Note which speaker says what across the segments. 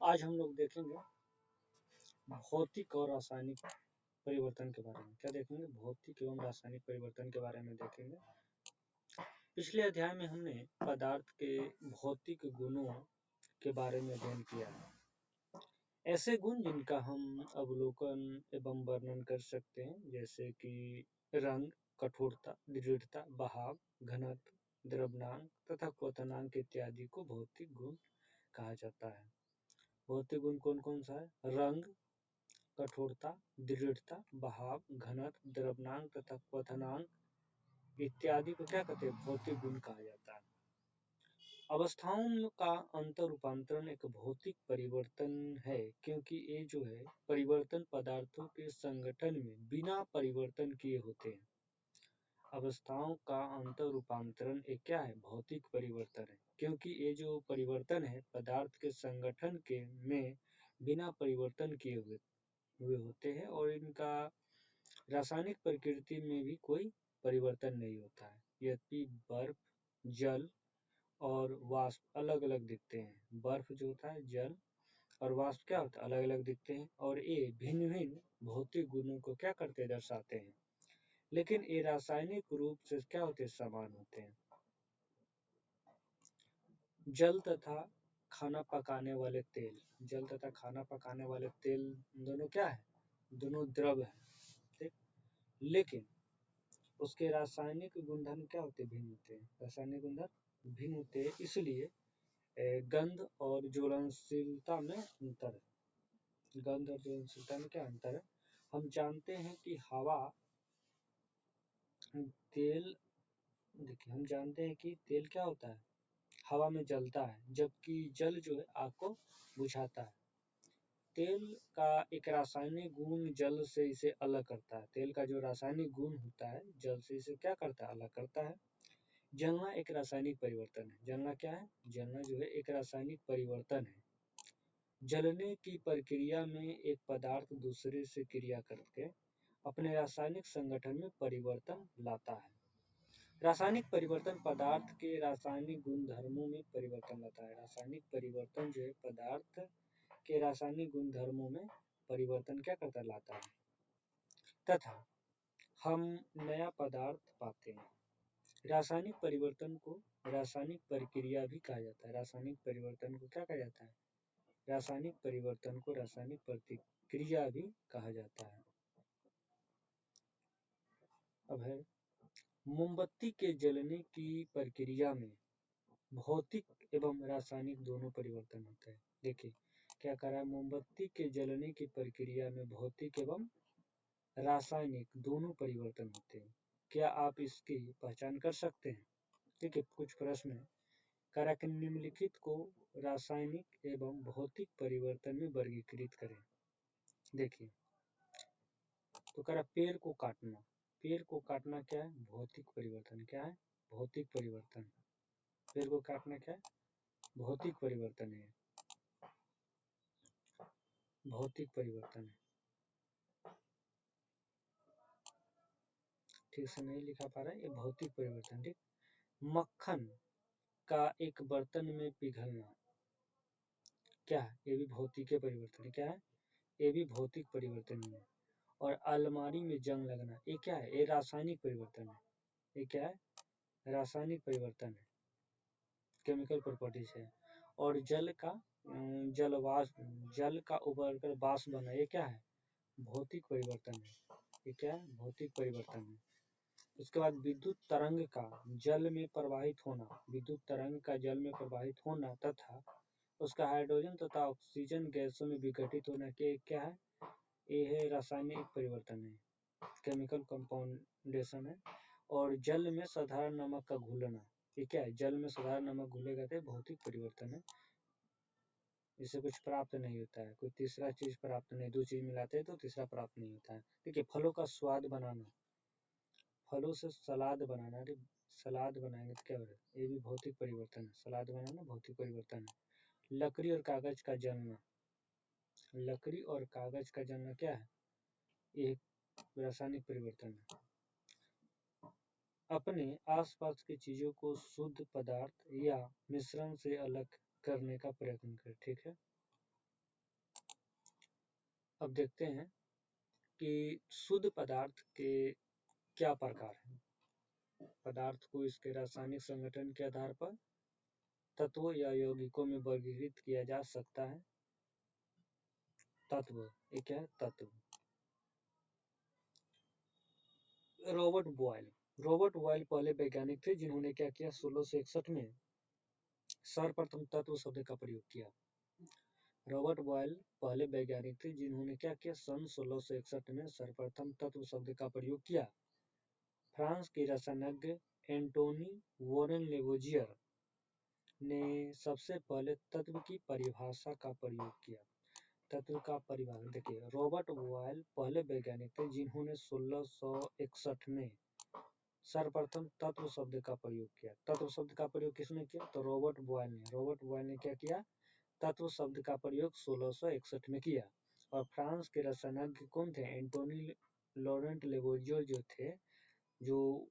Speaker 1: आज हम लोग देखेंगे भौतिक और रासायनिक परिवर्तन के बारे में। क्या देखेंगे? भौतिक एवं रासायनिक परिवर्तन के बारे में देखेंगे। पिछले अध्याय में हमने पदार्थ के भौतिक गुणों के बारे में अध्ययन किया है। ऐसे गुण जिनका हम अवलोकन एवं वर्णन कर सकते हैं, जैसे कि रंग, कठोरता, दृढ़ता, बहाव, घनत्व, द्रव्यनांक तथा क्वथनांक इत्यादि को भौतिक गुण कहा जाता है। भौतिक गुण कौन कौन सा है? रंग, कठोरता, दृढ़ता, बहाव, घनत्व, द्रव्यनांक तथा क्वथनांक इत्यादि को क्या कहते हैं? भौतिक गुण कहा जाता है। अवस्थाओं का अंतर रूपांतरण एक भौतिक परिवर्तन है, क्योंकि ये जो है परिवर्तन पदार्थों के संगठन में बिना परिवर्तन किए होते हैं। अवस्थाओं का अंतर रूपांतरण एक क्या है? भौतिक परिवर्तन है, क्योंकि ये जो परिवर्तन है पदार्थ के संगठन के में बिना परिवर्तन किए हुए होते हैं और इनका रासायनिक प्रकृति में भी कोई परिवर्तन नहीं होता है। यद्यपि बर्फ, जल और वाष्प अलग अलग दिखते हैं। बर्फ जो होता है, जल और वाष्प क्या होता है? अलग अलग दिखते हैं और ये भिन्न भिन्न भौतिक गुणों को क्या करते हैं? दर्शाते हैं, लेकिन ये रासायनिक रूप से क्या होते हैं? समान होते हैं। जल तथा खाना पकाने वाले तेल, जल तथा खाना पकाने वाले तेल दोनों क्या है? दोनों द्रव है, ठीक। लेकिन उसके रासायनिक गुणधर्म क्या होते हैं? भिन्न होते हैं। रासायनिक गुणधर्म भिन्न होते हैं, इसलिए गंध और ज्वलनशीलता में अंतर है। गंध और ज्वलनशीलता में क्या अंतर है? हम जानते हैं कि हवा तेल, देखिए हम जानते हैं कि तेल क्या होता है? हवा में जलता है, जबकि जल जो है आग को बुझाता है। तेल का एक रासायनिक गुण जल से इसे अलग करता है। तेल का जो रासायनिक गुण होता है जल से इसे क्या करता है? अलग करता है। जलना एक रासायनिक परिवर्तन है। जलना क्या है? जलना जो है एक रासायनिक परिवर्तन है। जलने की प्रक्रिया में एक पदार्थ दूसरे से क्रिया करके अपने रासायनिक संगठन में परिवर्तन लाता है। रासायनिक परिवर्तन पदार्थ के रासायनिक गुणधर्मों में परिवर्तन लाता है। रासायनिक परिवर्तन जो है पदार्थ के रासायनिक गुणधर्मों में परिवर्तन क्या करता? लाता है, तथा हम नया पदार्थ पाते हैं। रासायनिक परिवर्तन को रासायनिक प्रक्रिया भी कहा जाता है। रासायनिक परिवर्तन को क्या कहा जाता है? रासायनिक परिवर्तन को रासायनिक प्रतिक्रिया भी कहा जाता है। अब है मोमबत्ती के जलने की प्रक्रिया में भौतिक एवं रासायनिक दोनों परिवर्तन होते हैं। देखिए क्या कर रहा है? मोमबत्ती के जलने की प्रक्रिया में भौतिक एवं रासायनिक दोनों परिवर्तन होते हैं। क्या आप इसकी पहचान कर सकते हैं? देखिए कुछ प्रश्न है। कह रहा कि निम्नलिखित को रासायनिक एवं भौतिक परिवर्तन में वर्गीकृत करें। देखिए तो कह रहा पेड़ को काटना। पेड़ को काटना क्या है? भौतिक परिवर्तन। क्या है? भौतिक परिवर्तन। पेड़ को काटना क्या है? भौतिक परिवर्तन है। भौतिक परिवर्तन है। ठीक से नहीं लिखा पा रहा है, ये भौतिक परिवर्तन। ठीक। मक्खन का एक बर्तन में पिघलना क्या है? ये भी भौतिक परिवर्तन है। क्या है? ये भी भौतिक परिवर्तन ही है। और अलमारी में जंग लगना ये क्या है? ये रासायनिक परिवर्तन है। ये क्या है? रासायनिक परिवर्तन है, केमिकल प्रॉपर्टीज है। और जल का उबलकर वाष्प बना ये क्या है? भौतिक परिवर्तन है। ये क्या है? भौतिक परिवर्तन है। उसके बाद विद्युत तरंग का जल में प्रवाहित होना, विद्युत तरंग का जल में प्रवाहित होना तथा उसका हाइड्रोजन तथा ऑक्सीजन गैसों में विघटित होना के क्या है? ये है रासायनिक परिवर्तन है, केमिकल कंपाउंडेशन है। और जल में साधारण नमक का घुलना ये क्या है? जल में साधारण नमक घुलेगा तो भौतिक परिवर्तन है। इससे कुछ प्राप्त नहीं होता है, कोई तीसरा चीज प्राप्त नहीं। दो चीज मिलाते हैं तो तीसरा प्राप्त नहीं होता है। देखिए फलों का स्वाद बनाना, फलों से सलाद बनाना। सलाद बनाएंगे तो क्या होगा? ये भी भौतिक परिवर्तन है। सलाद बनाना भौतिक परिवर्तन है। लकड़ी और कागज का जलना, लकड़ी और कागज का जलना क्या है? ये रासायनिक परिवर्तन है। अपने आसपास की चीजों को शुद्ध पदार्थ या मिश्रण से अलग करने का प्रयत्न करें। ठीक है। अब देखते हैं कि शुद्ध पदार्थ के क्या प्रकार हैं। पदार्थ को इसके रासायनिक संगठन के आधार पर तत्वों या यौगिकों में वर्गीकृत किया जा सकता है। तत्व, ये क्या है? तत्व। रॉबर्ट बॉयल पहले वैज्ञानिक थे जिन्होंने क्या किया, 1661 में सर्वप्रथम तत्व शब्द का प्रयोग किया। रॉबर्ट बॉयल पहले वैज्ञानिक थे जिन्होंने क्या किया, सन 1661 में सर्वप्रथम तत्व शब्द का प्रयोग किया। फ्रांस के रसायनज्ञ एंटोनी वॉरेन लेवोजियर ने सबसे पहले तत्व की परिभाषा का प्रयोग किया। तत्व का परिभाषा देखिए, रॉबर्ट बॉयल पहले वैज्ञानिक थे जिन्होंने 1661 में सर्वप्रथम तत्व शब्द का प्रयोग किया। तत्व शब्द का प्रयोग किसने किया? तो रॉबर्ट बॉयल ने। रॉबर्ट बॉयल ने क्या किया? तत्व शब्द का प्रयोग 1661 में किया। और फ्रांस के रसायनज्ञ कौन थे? एंटोनी लॉरेंट लेवोजियर जो थे, जो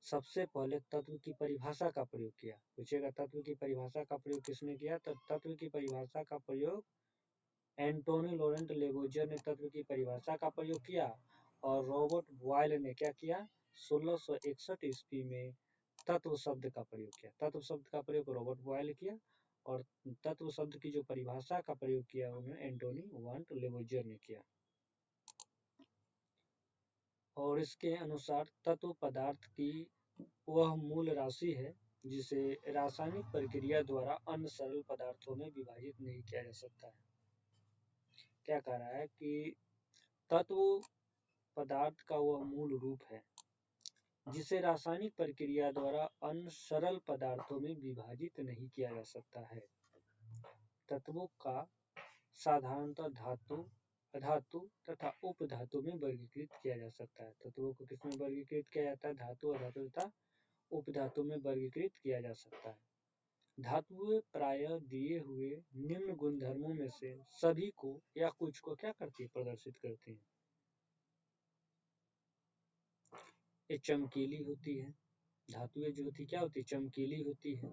Speaker 1: सबसे पहले तत्व की परिभाषा का प्रयोग किया। पूछेगा तत्व की परिभाषा का प्रयोग किसने किया? तो तत्व की परिभाषा का प्रयोग एंटोनी लॉरेंट लेवोजियर ने तत्व की परिभाषा का प्रयोग किया। और रॉबर्ट बॉयल ने क्या किया? 1661 ईस्वी में तत्व शब्द का प्रयोग किया। तत्व शब्द का प्रयोग रॉबर्ट बॉयल ने किया और तत्व शब्द की जो परिभाषा का प्रयोग किया उन्होंने एंटोनी वांट लेवोजियर ने किया। और इसके अनुसार तत्व पदार्थ की वह मूल राशि है जिसे रासायनिक प्रक्रिया द्वारा अन्य सरल पदार्थों में विभाजित नहीं किया जा सकता है। क्या कह रहा है कि तत्व पदार्थ का वह मूल रूप है जिसे रासायनिक प्रक्रिया द्वारा अन्य सरल पदार्थों में विभाजित नहीं किया जा सकता है। तत्वों का साधारणतः धातु, अधातु तथा उपधातु में वर्गीकृत किया जा सकता है। तत्वों को किसमें वर्गीकृत किया जाता है? धातु, अधातु तथा उपधातु में वर्गीकृत किया जा सकता है। धातुएं प्रायः दिए हुए निम्न गुणधर्मों में से सभी को या कुछ को क्या करती है? प्रदर्शित करती है। ये चमकीली होती है। धातुएं जो होती क्या होती? चमकीली होती है।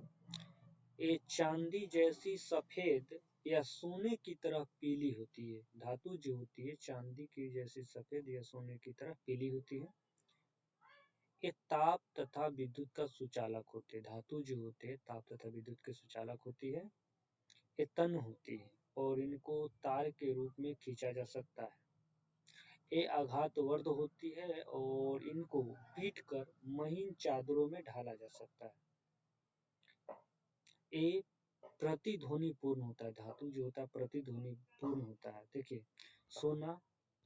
Speaker 1: ये चांदी जैसी सफेद या सोने की तरह पीली होती है। धातु जो होती है चांदी की जैसी सफेद या सोने की तरह पीली होती है। ये ताप तथा विद्युत का सुचालक होते हैं। धातु जो होते हैं ताप तथा विद्युत के सुचालक होती है। ये तन होती है और इनको तार के रूप में खींचा जा सकता है। ये आघातवर्ध होती है और इनको पीटकर महीन चादरों में ढाला जा सकता है। ये प्रतिध्वनि पूर्ण होता है। धातु जो होता है प्रतिध्वनि पूर्ण होता है। देखिए, सोना,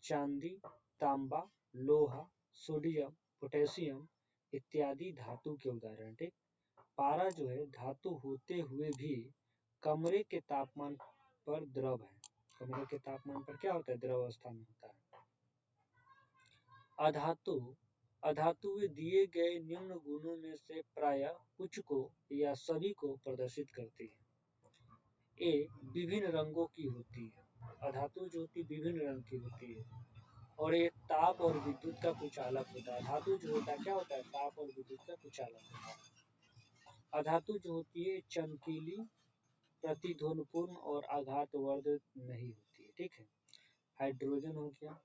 Speaker 1: चांदी, तांबा, लोहा, सोडियम, पोटेशियम इत्यादि धातु के उदाहरण। ठीक, पारा जो है धातु होते हुए भी कमरे के तापमान पर द्रव है। कमरे के तापमान पर क्या होता है? द्रव अवस्था में होता है। अधातु, अधातुएं दिए गए निम्न गुणों में से प्रायः कुछ को या सभी को प्रदर्शित करती है। ये विभिन्न रंगों की होती है। अधातु जो होती है विभिन्न रंग की होती है और ये ताप और विद्युत का कुचालक होता है। धातु जो होता है क्या होता है? ताप और विद्युत का कुचालक होता है। अधातु जो होती है चमकीली, प्रतिध्वनिपूर्ण और आघातवर्ध नहीं होती है। ठीक है। हाइड्रोजन हो गया,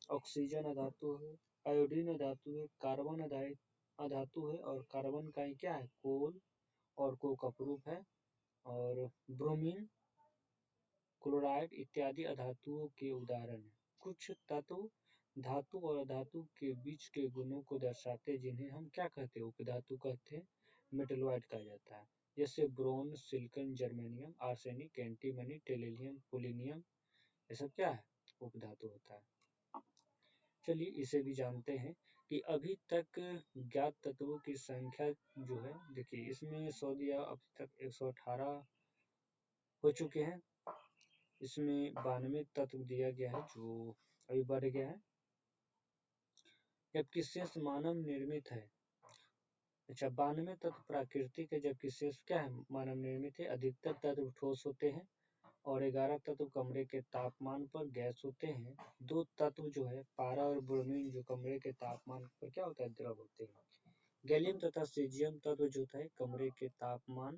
Speaker 1: ऑक्सीजन अधातु है, आयोडीन अधातु है, कार्बन अधातु है और कार्बन का ही क्या है? कोल और कोक अपरूप है। और ब्रोमीन, क्लोराइड इत्यादि अधातुओं के उदाहरण हैं। कुछ तत्व धातु और अधातु के बीच के गुणों को दर्शाते हैं जिन्हें हम क्या कहते हैं? उपधातु कहते हैं, मेटलॉइड कहा जाता है। जैसे bronze, silicon, germanium, arsenic, antimony, tellurium, polonium, ये सब क्या है? उपधातु होता है। चलिए इसे भी जानते हैं कि अभी तक ज्ञात तत्वों की संख्या जो है, देखिए इसमें 100 दिया, अभी तक 118 हो चुके हैं। इसमें 92 तत्व दिया गया है जो अभी बढ़ गया है, जबकि शेष मानव निर्मित है। अच्छा, 92 तत्व प्राकृतिक है जबकि शेष क्या है? मानव निर्मित है। अधिकतर तत्व ठोस होते हैं और 11 तत्व कमरे के तापमान पर गैस होते हैं। 2 तत्व जो है पारा और ब्रोमीन जो कमरे के तापमान पर क्या होता है? द्रव होते हैं। गैलियम तथा सीजियम तत्व जो है कमरे के तापमान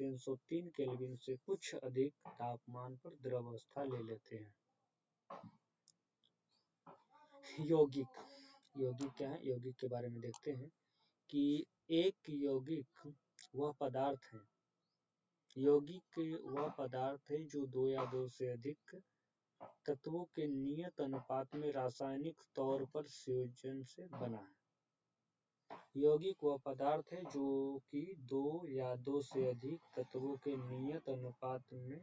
Speaker 1: 303 केल्विन से कुछ अधिक तापमान पर द्रव अवस्था ले लेते हैं। यौगिक, यौगिक क्या है? यौगिक के बारे में देखते हैं कि एक यौगिक वह पदार्थ है, यौगिक वह पदार्थ है जो दो या दो से अधिक तत्वों के नियत अनुपात में रासायनिक तौर पर संयोजन से बना है। यौगिक वह पदार्थ है जो कि दो या दो से अधिक तत्वों के नियत अनुपात में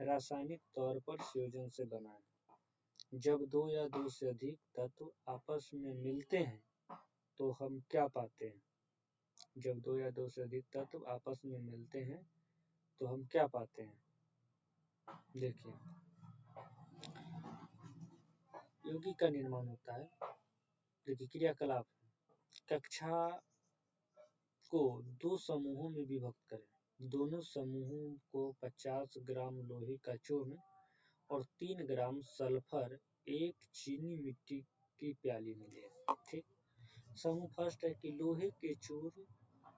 Speaker 1: रासायनिक तौर पर संयोजन से बना है। जब दो या दो से अधिक तत्व आपस में मिलते हैं तो हम क्या पाते हैं? जब दो या दो से अधिक तत्व आपस में मिलते हैं तो हम क्या पाते हैं? देखिए, यौगिक का निर्माण होता है। देखिए, क्रियाकलाप, कक्षा को दो समूहों में विभक्त करें। दोनों समूहों को 50 ग्राम लोहे का चूर्ण और 3 ग्राम सल्फर एक चीनी मिट्टी की प्याली में लें। ठीक, समूह फर्स्ट है कि लोहे के चूर्ण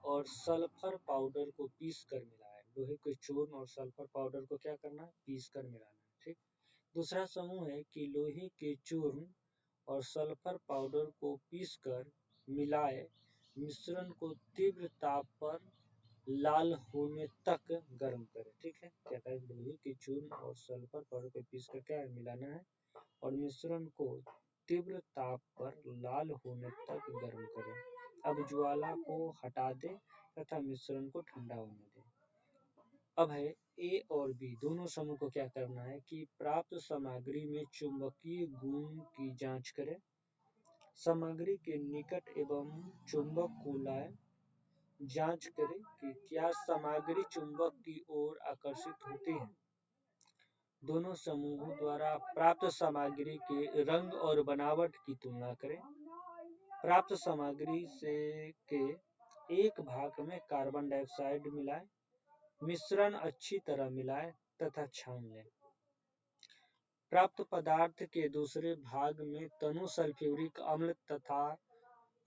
Speaker 1: और सल्फर पाउडर को पीस कर मिलाएं। लोहे के चूर्ण और सल्फर पाउडर को क्या करना है? पीस कर मिलाना है। ठीक, दूसरा समूह है कि लोहे के चूर्ण और सल्फर पाउडर को पीसकर मिलाए मिश्रण को तीव्र ताप पर लाल होने तक गर्म करें। ठीक है, क्या करें? लोहे के चूर्ण और सल्फर पाउडर को पीसकर क्या मिलाना है और मिश्रण को तीव्र ताप पर लाल होने तक गर्म करें। अब ज्वाला को हटा दें तथा मिश्रण को ठंडा होने दें। अब है ए और बी दोनों समूह को क्या करना है कि प्राप्त सामग्री में चुंबकीय गुण की जांच करें। सामग्री के निकट एवं चुंबक को लाएं। जांच करें कि क्या सामग्री चुंबक की ओर आकर्षित होती है। दोनों समूहों द्वारा प्राप्त सामग्री के रंग और बनावट की तुलना करें। प्राप्त सामग्री से के एक भाग में कार्बन डाइऑक्साइड मिलाएं। मिश्रण अच्छी तरह मिलाएं तथा छान लें। प्राप्त पदार्थ के दूसरे भाग में तनु सल्फ्यूरिक अम्ल तथा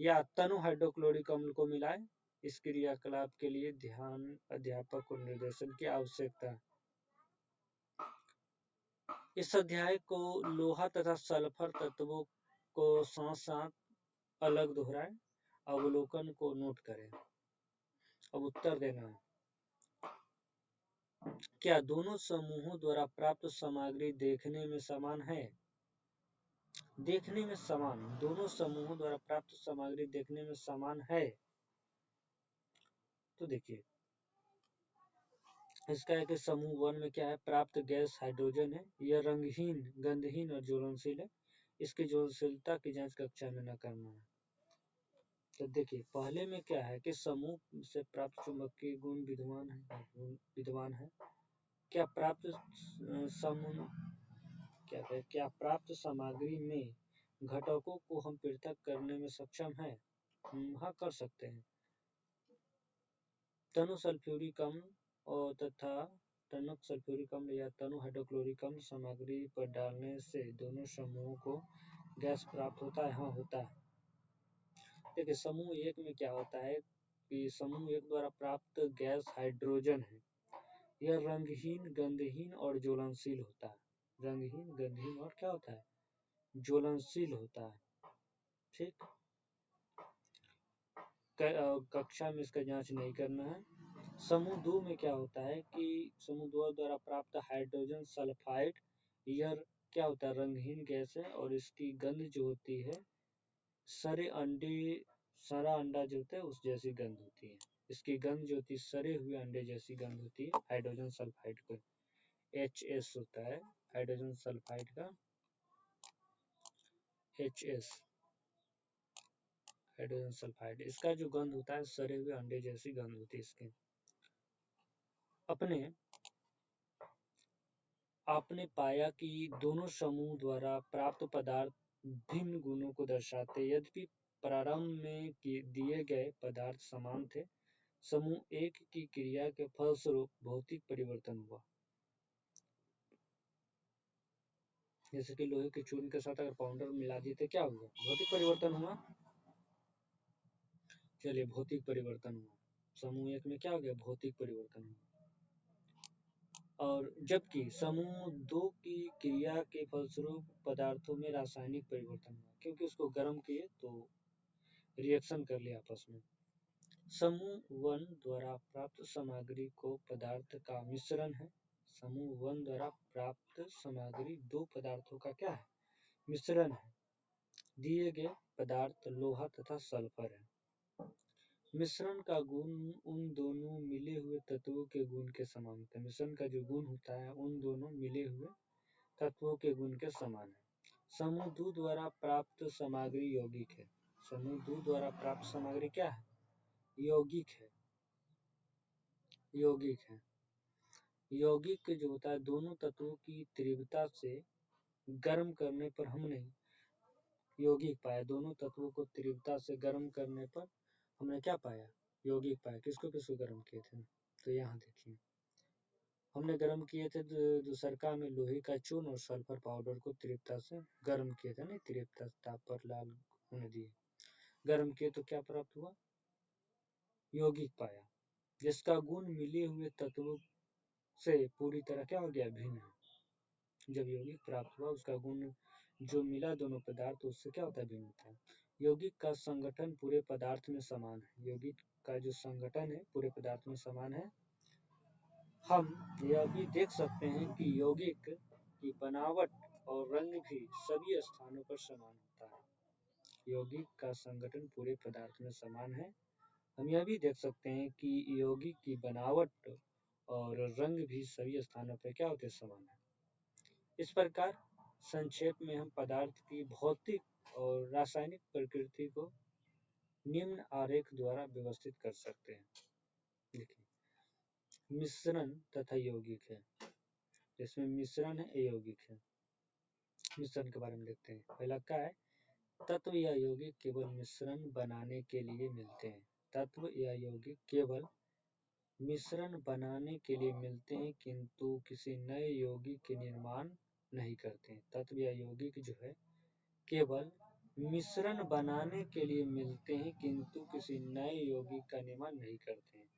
Speaker 1: या तनु हाइड्रोक्लोरिक अम्ल को मिलाएं। इस क्रियाकलाप के लिए ध्यान अध्यापक को निर्देशन की आवश्यकता है। इस अध्याय को लोहा तथा सल्फर तत्वों को साथ साथ अलग दोहराएं। अवलोकन को नोट करें। अब उत्तर देना है। क्या दोनों समूहों द्वारा प्राप्त सामग्री देखने में समान है? देखने में समान, दोनों समूहों द्वारा प्राप्त सामग्री देखने में समान है। तो देखिए, इसका है कि समूह 1 में क्या है? प्राप्त गैस हाइड्रोजन है। यह रंगहीन, गंधहीन और ज्वलनशील है। इसकी ज्वलनशीलता की जांच कक्षा में न करना है। तो देखिए, पहले में क्या है कि समूह से प्राप्त चुंबकीय गुण विद्यमान है। क्या प्राप्त क्या प्राप्त सामग्री में घटकों को हम पृथक करने में सक्षम हैं? हाँ, कर सकते हैं। तनु सल्फ्यूरिक अम्ल और तथा टनक सल्फ्यूरिक अम्ल या तनु हाइड्रोक्लोरिक अम्ल सामग्री पर डालने से दोनों समूहों को गैस प्राप्त होता है। हाँ, होता है। देखिए, समूह 1 में क्या होता है कि समूह 1 द्वारा प्राप्त गैस हाइड्रोजन है। यह रंगहीन, गंधहीन और ज्वलनशील होता है। रंगहीन, गंधहीन और क्या होता है? ज्वलनशील होता है। ठीक, कक्षा में इसका जांच नहीं करना है। समूह 2 में क्या होता है कि समूह 2 द्वारा प्राप्त हाइड्रोजन सल्फाइड, यह क्या होता है? रंगहीन गैस है और इसकी गंध जो होती है सड़ा अंडा जो होता है उस जैसी गंध होती है। इसकी गंध जो होती है सड़े हुए अंडे जैसी गंध होती है। हाइड्रोजन सल्फाइड का HS होता है। हाइड्रोजन सल्फाइड का HS, हाइड्रोजन सल्फाइड, इसका जो गंध होता है सड़े हुए अंडे जैसी गंध होती है इसकी। आपने पाया कि दोनों समूह द्वारा प्राप्त पदार्थ भिन्न गुणों को दर्शाते। यद्यपि प्रारंभ में दिए गए पदार्थ समान थे, समूह 1 की क्रिया के फलस्वरूप भौतिक परिवर्तन हुआ। जैसे कि लोहे के चूर्ण के साथ अगर पाउडर मिला दिए तो क्या हुआ? भौतिक परिवर्तन हुआ। चलिए, भौतिक परिवर्तन हुआ। समूह 1 में क्या हो गया? भौतिक परिवर्तन हुआ। और जबकि समूह 2 की क्रिया के फलस्वरूप पदार्थों में रासायनिक परिवर्तन हुआ, क्योंकि उसको गर्म किए तो रिएक्शन कर लिया आपस में। समूह 1 द्वारा प्राप्त सामग्री को पदार्थ का मिश्रण है। समूह 1 द्वारा प्राप्त सामग्री 2 पदार्थों का क्या है? मिश्रण है। दिए गए पदार्थ लोहा तथा सल्फर है। मिश्रण का गुण उन दोनों मिले हुए तत्वों के गुण के समान होता है। मिश्रण का जो गुण होता है उन दोनों मिले हुए तत्वों के गुण के समान है। समूह 2 द्वारा प्राप्त सामग्री यौगिक है। समूह 2 द्वारा प्राप्त सामग्री क्या है? यौगिक है। यौगिक है। यौगिक जो होता है दोनों तत्वों की तीव्रता से गर्म करने पर हमने यौगिक पाया। दोनों तत्वों को तीव्रता से गर्म करने पर हमने क्या पाया? यौगिक पाया। किसको किसको गर्म किए थे? तो यहाँ देखिए, हमने गर्म किए थे दूसरका में लोहे का चूर्ण और सल्फर पाउडर को तीव्रता से गर्म किए थे। नहीं, तीव्रता ताप पर लाल होने दिए, गर्म किए तो क्या प्राप्त हुआ? यौगिक पाया, जिसका गुण मिले हुए तत्वों से पूरी तरह क्या हो गया? भिन्न है। जब यौगिक प्राप्त हुआ उसका गुण जो मिला दोनों पदार्थ उससे क्या होता है? भिन्न होता है। यौगिक का संगठन पूरे पदार्थ में समान है। यौगिक का जो संगठन है पूरे पदार्थ में समान है। हम यह भी देख सकते हैं कि यौगिक की बनावट और रंग भी सभी स्थानों पर समान होता है। यौगिक का संगठन पूरे पदार्थ में समान है। हम यह भी देख सकते हैं कि यौगिक की बनावट और रंग भी सभी स्थानों पर क्या होते हैं? समान है। इस प्रकार संक्षेप में हम पदार्थ की भौतिक और रासायनिक प्रकृति को निम्न आरेख द्वारा व्यवस्थित कर सकते हैं। देखिए, मिश्रण तथा यौगिक है। इसमें मिश्रण है, यौगिक है। मिश्रण के बारे में देखते हैं। पहला क्या है? तत्व या यौगिक केवल मिश्रण बनाने के लिए मिलते हैं। तत्व या यौगिक केवल मिश्रण बनाने के लिए मिलते हैं किंतु किसी नए यौगिक के निर्माण नहीं करते हैं। तत्व या यौगिक जो है केवल मिश्रण बनाने के लिए मिलते हैं किंतु किसी नए यौगिक का निर्माण नहीं करते हैं।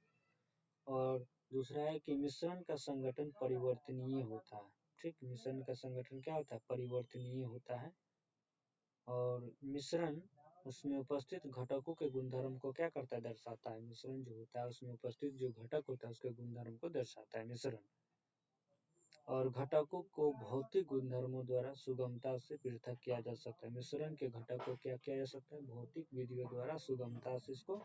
Speaker 1: और दूसरा है कि मिश्रण का संगठन परिवर्तनीय होता है। ठीक, मिश्रण का संगठन क्या होता है? परिवर्तनीय होता है। और मिश्रण उसमें उपस्थित घटकों के गुणधर्म को क्या करता है? दर्शाता है। मिश्रण जो होता है उसमें उपस्थित जो घटक होता है उसके गुणधर्म को दर्शाता है मिश्रण। और घटकों को भौतिक गुणधर्मों द्वारा सुगमता से पृथक किया जा सकता है। मिश्रण के घटक को क्या किया जा सकता है? भौतिक विधियों द्वारा सुगमता से इसको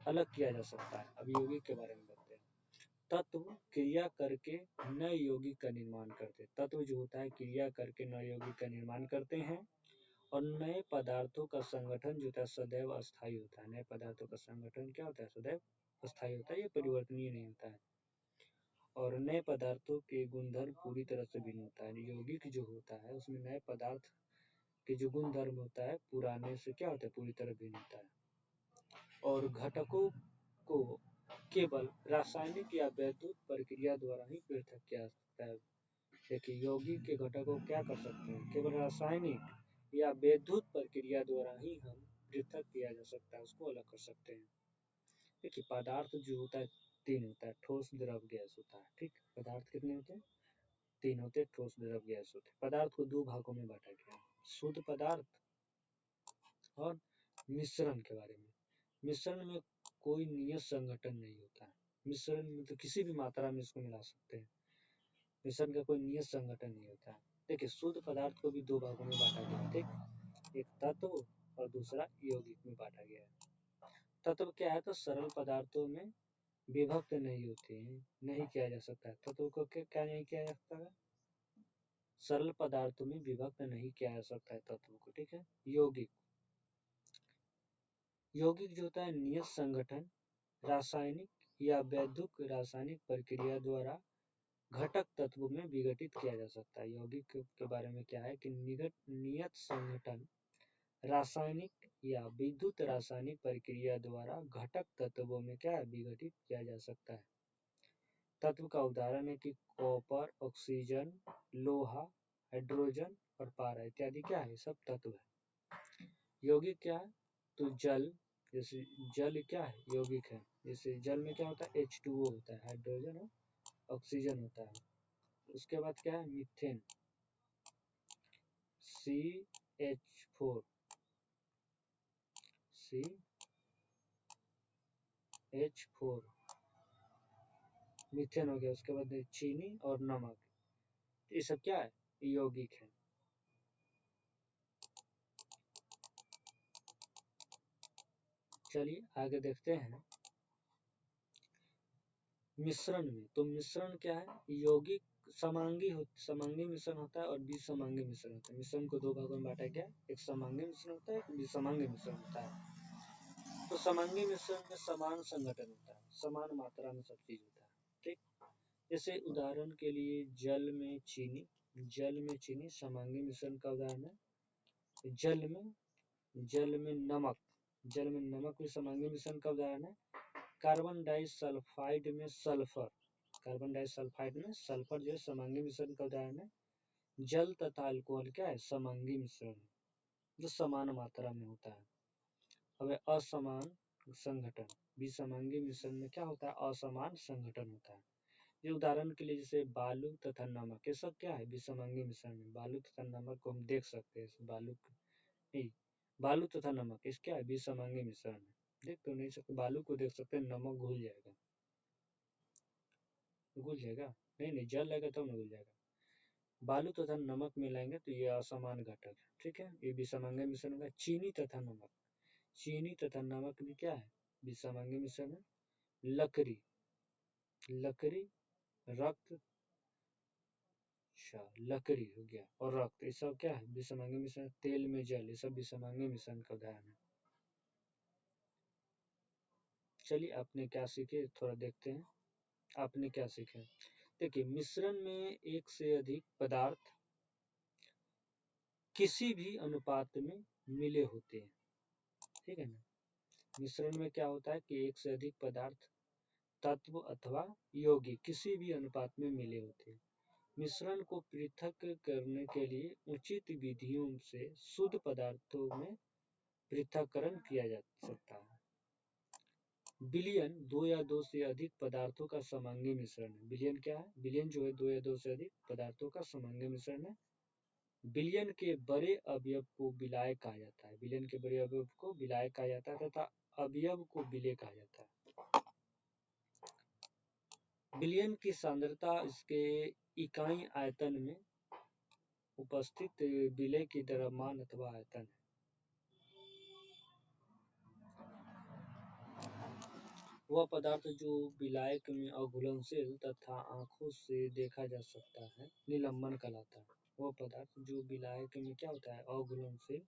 Speaker 1: अलग किया जा सकता है। अब यौगिक के बारे में बताते हैं। तत्व क्रिया करके नए यौगिक का निर्माण करते हैं। तत्व जो होता है क्रिया करके नए यौगिक का निर्माण करते हैं। और नए पदार्थों का संगठन जो होता है सदैव अस्थायी होता है। नए पदार्थों का संगठन क्या होता है? सदैव अस्थायी होता है, ये परिवर्तनीय नहीं होता है। और नए पदार्थों के गुणधर्म पूरी तरह से भिन्न होता है। यौगिक जो होता है उसमें नए पदार्थ के जो गुणधर्म होता है पुराने से क्या होता है? पूरी तरह भिन्न होता है। और घटकों को केवल रासायनिक या वैद्युत प्रक्रिया द्वारा ही पृथक किया जा सकता है। देखिए, यौगिक के घटकों को क्या कर सकते हैं? केवल रासायनिक या वैद्युत प्रक्रिया द्वारा ही हम पृथक किया जा सकता है, उसको अलग कर सकते हैं। देखिए, पदार्थ जो होता है तीन होता है, ठोस, द्रव, गैस होता है। ठीक, पदार्थ कितने होते हैं? तीन होते हैं, ठोस, द्रव, गैस होते हैं। पदार्थ को दो भागों में बांटा गया है, शुद्ध पदार्थ और मिश्रण के बारे में। मिश्रण में कोई नियत संगठन नहीं होता है। मिश्रण में तो किसी भी मात्रा में इसको मिला सकते हैं। मिश्रण का कोई नियत संगठन नहीं होता है। देखिए, शुद्ध पदार्थ को भी दो भागों में बांटा गया है। ठीक, एक तत्व और दूसरा यौगिक में बांटा गया है। तत्व क्या है? तो सरल पदार्थों में विभक्त नहीं होते हैं, नहीं किया जा सकता है। तत्व को क्या नहीं किया जा सकता है? सरल पदार्थों में विभक्त नहीं किया जा सकता है तत्व को। ठीक है। यौगिक, यौगिक जो होता है नियत संगठन, रासायनिक या वैद्युत रासायनिक प्रक्रिया द्वारा घटक तत्वों में विघटित किया जा सकता है। यौगिक के बारे में क्या है कि नियत संगठन, रासायनिक या विद्युत रासायनिक प्रक्रिया द्वारा घटक तत्वों में क्या है? विघटित किया जा सकता है। तत्व का उदाहरण है कि कॉपर, ऑक्सीजन, लोहा, हाइड्रोजन और पारा इत्यादि क्या है? सब तत्व है। यौगिक क्या है? तो जल, जैसे जल क्या है? यौगिक है। जैसे जल में क्या होता है? H2O होता है, हाइड्रोजन और ऑक्सीजन होता है। उसके बाद क्या है मीथेन CH4 CH4 मीथेन हो गया। उसके बाद चीनी और नमक, ये सब क्या है यौगिक है। चलिए आगे देखते हैं मिश्रण में। तो मिश्रण क्या है यौगिक समांगी मिश्रण होता है और विसमांगी मिश्रण होता है। मिश्रण को दो भागों में बांटा गया, एक समांगी मिश्रण होता है, एक विसमांगी मिश्रण होता है। तो समांगी मिश्रण में समान संघटन होता है, समान मात्रा में सब चीज होता है। ठीक, जैसे उदाहरण के लिए जल में चीनी समांगी मिश्रण का उदाहरण है। जल में नमक भी समांगी मिश्रण का उदाहरण है। कार्बन डाइसल्फाइड में सल्फर जो है समांगी मिश्रण का उदाहरण है। जल तथा अल्कोहल क्या है समांगी मिश्रण है, जो समान मात्रा में होता है। अब असमान संघटन, विसमांगी मिश्रण में क्या होता है असमान संघटन होता है। ये उदाहरण के लिए जैसे बालू तथा नमक, ये सब क्या है विसमांगी मिश्रण में। बालू तथा नमक को हम देख सकते हैं, बालू तथा नमक इस क्या है विसमांगी मिश्रण है। देख तो नहीं सकते, बालू को देख सकते हैं, नमक घुल जाएगा नहीं जल रहेगा तब न घुल जाएगा। बालू तथा नमक मिलाएंगे तो ये असमान घटक है। ठीक है, ये विसमांगी मिश्रण होगा। चीनी तथा नमक भी क्या है विसमांगी मिश्रण है। लकड़ी रक्त, लकड़ी हो गया और रक्त, ये सब क्या है विसमांगी मिश्रण। तेल में जल, ये सब विसमांगी मिश्रण का उदाहरण है। चलिए आपने क्या सीखे थोड़ा देखते हैं, आपने क्या सीखे। देखिए मिश्रण में एक से अधिक पदार्थ किसी भी अनुपात में मिले होते हैं। ठीक है ना, मिश्रण में क्या होता है कि एक से अधिक पदार्थ तत्व अथवा यौगिक किसी भी अनुपात में मिले होते हैं। मिश्रण को पृथक करने के लिए उचित विधियों से शुद्ध पदार्थों में पृथक्करण किया जा सकता है। विलयन दो या दो से अधिक पदार्थों का समांगी मिश्रण है। विलयन क्या है, विलयन जो है दो या दो से अधिक पदार्थों का समांगी मिश्रण है। विलयन के बड़े अवयव को विलाय कहा जाता है, विलयन के बड़े अवयव को विलाय कहा जाता है तथा अवयव को विलेय कहा जाता है। विलयन की सांद्रता इसके इकाई आयतन में उपस्थित विलेय की द्रव्यमान अथवा आयतन है। वह पदार्थ जो विलायक में अघुलनशील तथा आंखों से देखा जा सकता है निलंबन कहलाता है। वह पदार्थ जो विलायक में क्या होता है अघुलनशील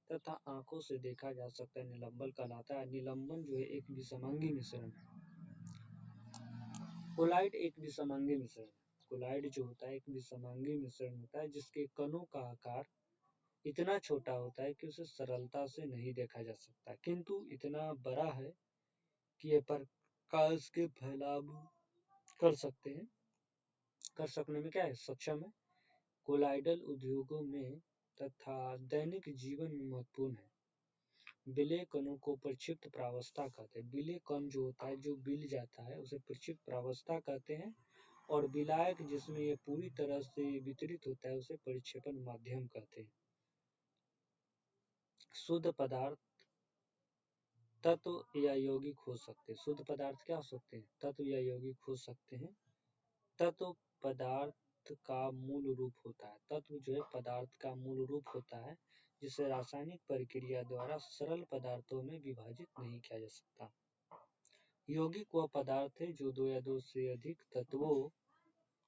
Speaker 1: तथा आंखों से देखा जा सकता है निलंबन कहलाता है। निलंबन जो है एक विसमांगी मिश्रण है। कोलाइड एक विसमांगी मिश्रण है। कोलाइड जो होता है एक विसमांगी मिश्रण होता है जिसके कणों का आकार इतना छोटा होता है कि उसे सरलता से नहीं देखा जा सकता, किंतु इतना बड़ा है कि ये प्रकाश के फैलाव कर सकने में क्या है सक्षम है। कोलाइडल उद्योगों में तथा दैनिक जीवन में महत्वपूर्ण है। विलेय कणों को प्रक्षिप्त प्रावस्था कहते हैं। विलेय कण जो होता है जो बिल जाता है उसे प्रक्षिप्त प्रावस्था कहते हैं। और विलायक जिसमें ये पूरी तरह से वितरित होता है उसे परिक्षेपण माध्यम कहते हैं। शुद्ध पदार्थ तत्व या यौगिक हो सकते हैं। शुद्ध पदार्थ क्या हो सकते हैं तत्व या यौगिक हो सकते हैं। तत्व पदार्थ का मूल रूप होता है। तत्व जो है पदार्थ का मूल रूप होता है जिसे रासायनिक प्रक्रिया द्वारा सरल पदार्थों में विभाजित नहीं किया जा सकता। यौगिक वह पदार्थ है जो दो या दो से अधिक तत्वों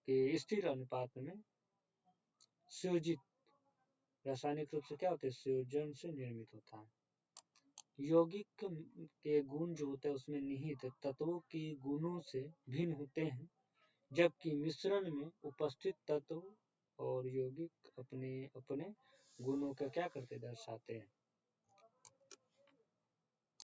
Speaker 1: के स्थिर अनुपात में संयोजित रासायनिक रूप से क्या होते हैं संयोजन से निर्मित होता है। यौगिक के गुण जो होते हैं उसमें निहित तत्वों के गुणों से भिन्न होते हैं, जबकि मिश्रण में उपस्थित तत्व और यौगिक अपने अपने गुणों का क्या करते दर्शाते हैं।